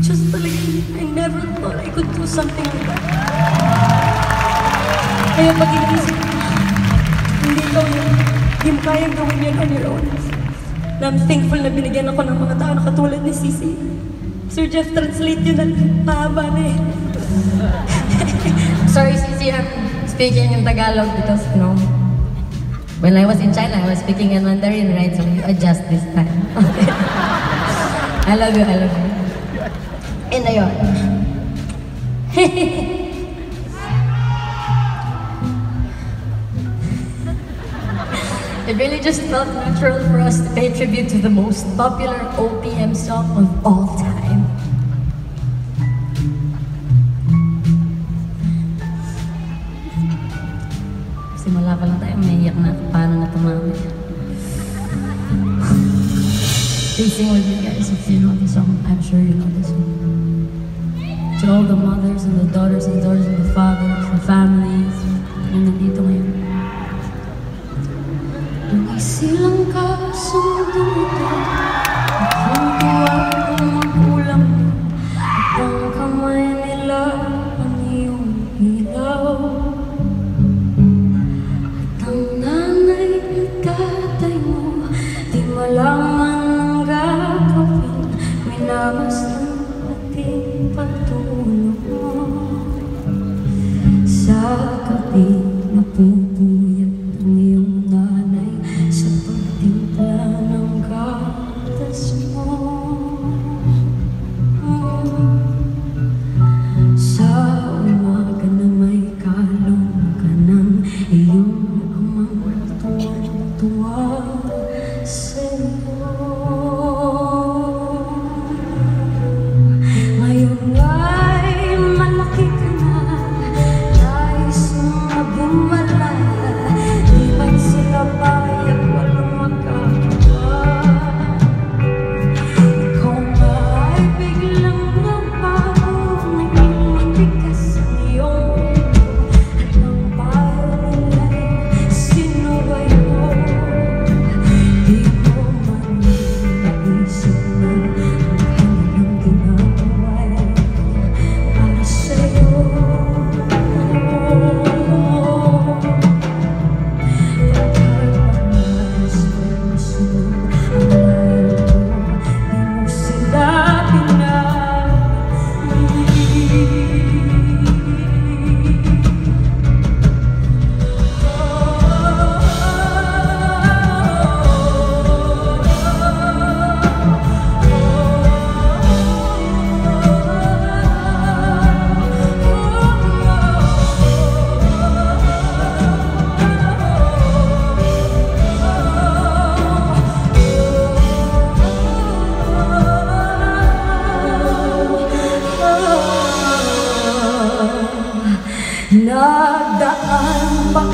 Just talaga, I never thought I could do something like that. Kaya pag inisip ko, hindi mo kayang gawin yun on your own. Na I'm thankful na binigyan ako ng mga tao na katulad ni Sisi. Sir Jeff, translate yun na mahaba na eh. Sorry, Sisi, I'm speaking in Tagalog because, you know, when I was in China, I was speaking in Mandarin, right? So you adjust this time. I love you, I love you. And ayun. It really just felt natural for us to pay tribute to the most popular OPM song of all time. Simula pa lang tayo, maiiyak na ako. Paano na tumami? Please sing with me, guys, if you know the song. I'm sure you know this one. To all the mothers and the daughters and daughters and the fathers, the families, na nandito ngayon. Ang isilang ka sa mundo ito, at ang tuwag ng magulang mo, at ang kamay nila ang iyong ilaw. At ang nanay at tatay mo, di malaman ang gagawin, minamasdan ating pagtulog mo. Sa gabi na pupuyat ang iyong nanay sa pagtimpla ng gatas mo. Sa umaga na may kalong ka ng iyong amang tuwang-tuwa sa'yo. Ngayon ay malaki ka na, nais mong maging malaya, di ba't sila payag walang magkakawa? Ikaw nga ay biglang nabago, naging matigas ang iyong mundo, at ang bahay nila'y sinuway mo. Di mo man naisip na ang kanilang ginagawa para sa'yo. Nagdaan ba